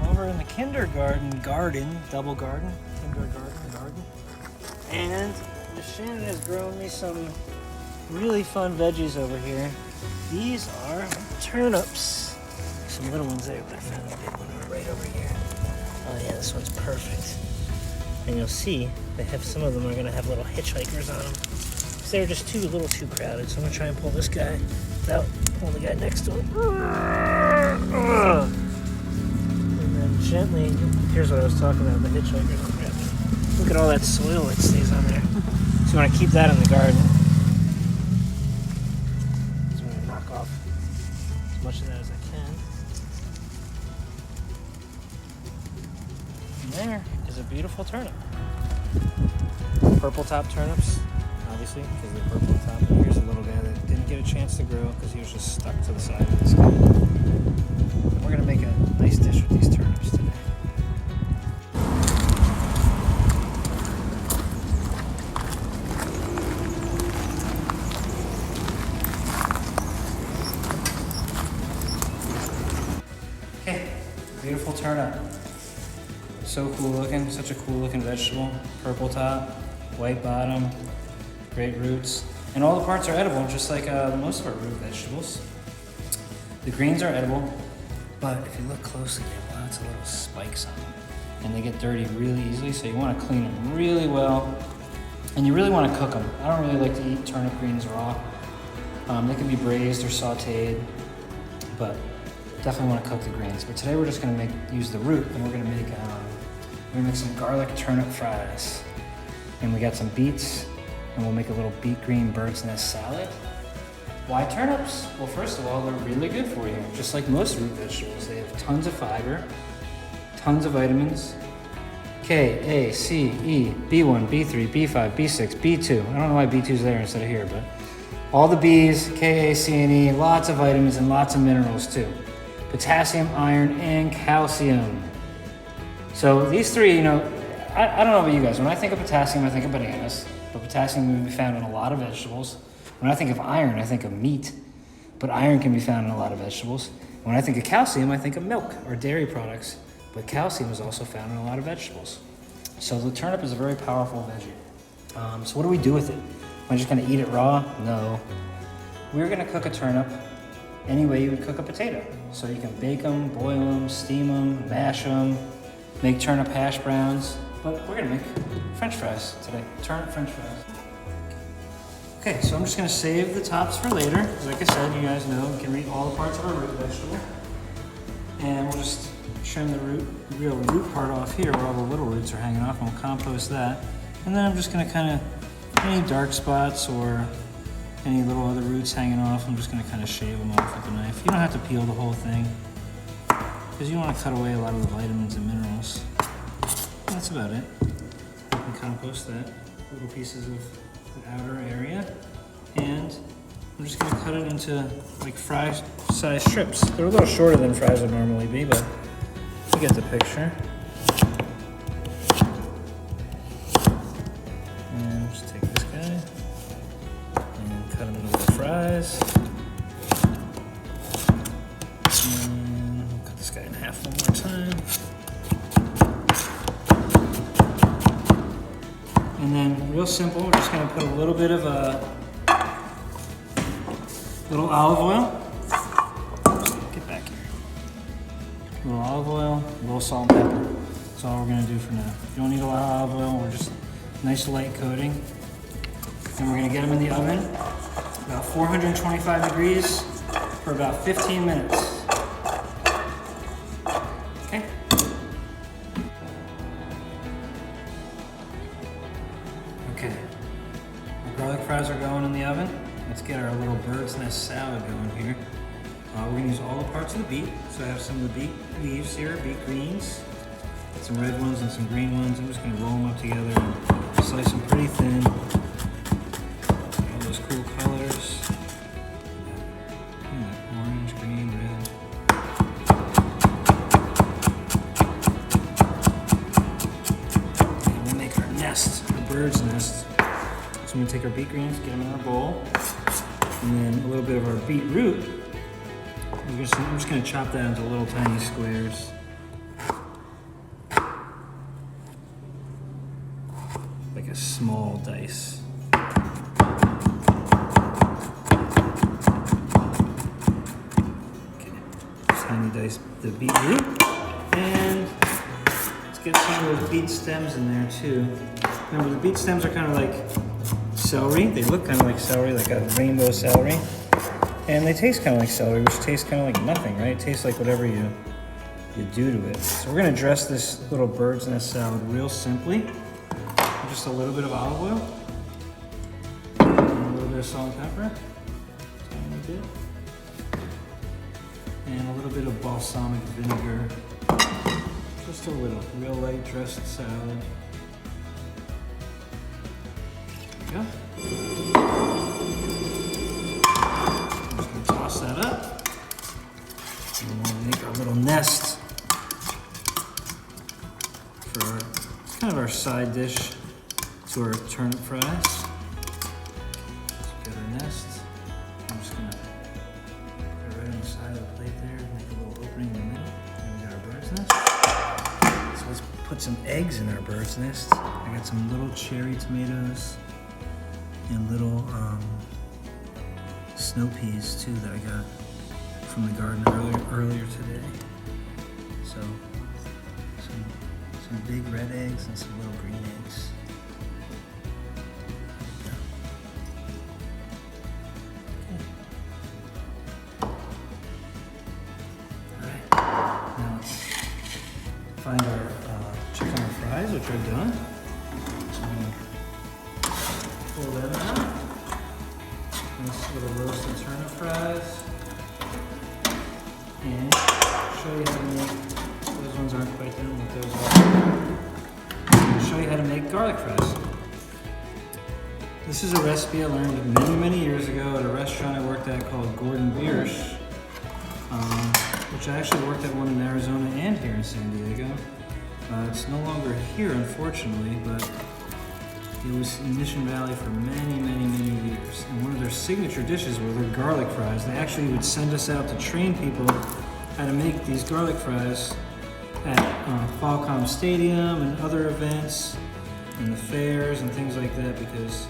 over in the kindergarten double garden, garden. And Miss Shannon has grown me some really fun veggies over here. These are turnips. Some little ones there, but I found a big one right over here. Oh yeah, this one's perfect. And you'll see, they have some of them are gonna have little hitchhikers on them. So they're just a little too crowded. So I'm gonna try and pull this guy without pulling the guy next to him. And then gently, here's what I was talking about, the hitchhikers. Look at all that soil that stays on there. So you wanna keep that in the garden. So I'm gonna knock off as much of that as I can. And there is a beautiful turnip. Purple top turnips, obviously, because they're purple on top. And here's a little guy that didn't get a chance to grow because he was just stuck to the side of this guy. And we're gonna make a nice dish with these turnips today. Okay, beautiful turnip. So cool looking, such a cool looking vegetable. Purple top, white bottom, great roots. And all the parts are edible, just like most of our root vegetables. The greens are edible, but if you look closely, they have lots of little spikes on them. And they get dirty really easily, so you want to clean them really well. And you really want to cook them. I don't really like to eat turnip greens raw. They can be braised or sauteed, but definitely want to cook the greens. But today we're just going to use the root, and we're going to make some garlic turnip fries. And we got some beets, and we'll make a little beet green bird's nest salad. Why turnips? Well, first of all, they're really good for you. Just like most root vegetables, they have tons of fiber, tons of vitamins. K, A, C, E, B1, B3, B5, B6, B2. I don't know why B2 is there instead of here, but all the B's, K, A, C, and E, lots of vitamins and lots of minerals too. Potassium, iron, and calcium. So these three, I don't know about you guys. When I think of potassium, I think of bananas. But potassium can be found in a lot of vegetables. When I think of iron, I think of meat. But iron can be found in a lot of vegetables. When I think of calcium, I think of milk or dairy products. But calcium is also found in a lot of vegetables. So the turnip is a very powerful veggie. So what do we do with it? Am I just gonna eat it raw? No. We're gonna cook a turnip any way you would cook a potato. So you can bake them, boil them, steam them, mash them, make turnip hash browns. But we're gonna make French fries today, turnip French fries. Okay, so I'm just gonna save the tops for later. Like I said, you guys know we can eat all the parts of our root vegetable. And we'll just trim the real root part off here where all the little roots are hanging off, and we'll compost that. And then I'm just gonna any dark spots or any little other roots hanging off, I'm just gonna shave them off with a knife. You don't have to peel the whole thing, because you wanna cut away a lot of the vitamins and minerals. That's about it. You can compost that, little pieces of the outer area. And I'm just gonna cut it into like fry-size strips. They're a little shorter than fries would normally be, but you get the picture. And just take this guy and cut him into little fries. And we'll cut this guy in half one more time. And then, real simple, we're just gonna put a little bit of little olive oil. Get back here. A little olive oil, a little salt and pepper. That's all we're gonna do for now. You don't need a lot of olive oil, we're just nice light coating. And we're gonna get them in the oven, about 425 degrees for about 15 minutes. Okay? Okay, our garlic fries are going in the oven. Let's get our little bird's nest salad going here. We're gonna use all the parts of the beet. So I have some of the beet leaves here, beet greens, some red ones and some green ones. I'm just gonna roll them up together and slice them pretty thin. All those cool colors. Orange, green, red. And we'll make our nest, our bird's nest. So I'm gonna take our beet greens, get them in our bowl, and then a little bit of our beetroot. I'm just gonna chop that into little tiny squares. like a small dice. Okay, tiny dice the beetroot, and let's get some of those beet stems in there too. Remember, the beet stems are kind of like celery. They look kind of like celery, like a rainbow celery, and they taste kind of like celery, which tastes kind of like nothing, right? It tastes like whatever you do to it. So we're gonna dress this little bird's nest salad real simply. Just a little bit of olive oil, and a little bit of salt and pepper, tiny bit, and a little bit of balsamic vinegar. Just a little, real light dressed salad. There we go. I'm just gonna toss that up. And we'll make our little nest for kind of our side dish to our turnip fries. Let's get our nest. I'm just gonna put it right on the side of the plate there, make a little opening in the middle. And we got our bird's nest. So let's put some eggs in our bird's nest. I got some little cherry tomatoes and little snow peas too that I got from the garden earlier today. So some big red eggs and some little green eggs. Find our chicken and fries, which are done. So I'm gonna pull them out. Nice little roasted turnip fries. And show you how to make, those ones aren't quite done, but those are. I'm gonna show you how to make garlic fries. This is a recipe I learned many years ago at a restaurant I worked at called Gordon Biersch. Which I actually worked at one in Arizona and here in San Diego. It's no longer here, unfortunately, but it was in Mission Valley for many years. And one of their signature dishes were their garlic fries. They actually would send us out to train people how to make these garlic fries at Qualcomm Stadium and other events and the fairs and things like that, because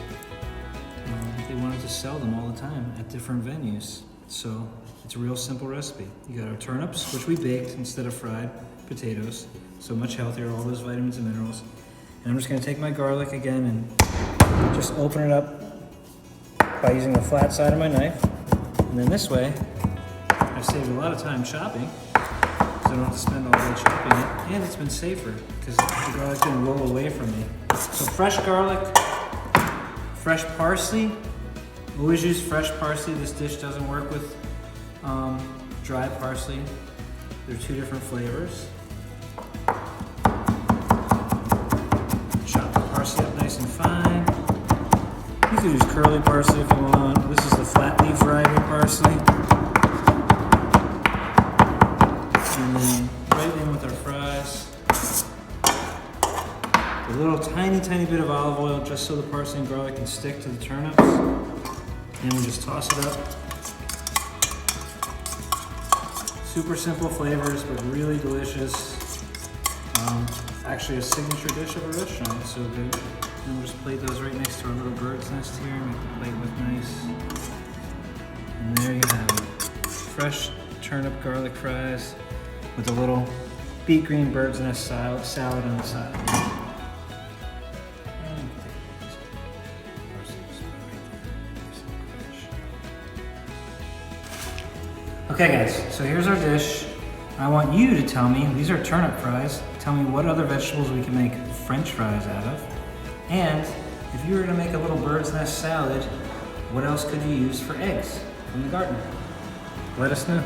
they wanted to sell them all the time at different venues. So it's a real simple recipe. You got our turnips, which we baked instead of fried, potatoes, so much healthier, all those vitamins and minerals. And I'm just gonna take my garlic again and just open it up by using the flat side of my knife. And then this way, I've saved a lot of time chopping, so I don't have to spend all day chopping it. And it's been safer, because the garlic didn't roll away from me. So fresh garlic, fresh parsley. Always use fresh parsley. This dish doesn't work with dry parsley. They're two different flavors. Chop the parsley up nice and fine. You can use curly parsley if you want. This is the flat leaf variety of parsley. And then right in with our fries. A little tiny bit of olive oil just so the parsley and garlic can stick to the turnips. And we just toss it up. Super simple flavors, but really delicious. Actually a signature dish of a restaurant, it's so good. And we'll just plate those right next to our little bird's nest here, make the plate look nice. And there you have it. Fresh turnip garlic fries with a little beet green bird's nest salad on the side. Okay guys, so here's our dish. I want you to tell me, these are turnip fries, tell me what other vegetables we can make French fries out of. And if you were gonna make a little bird's nest salad, what else could you use for eggs from the garden? Let us know.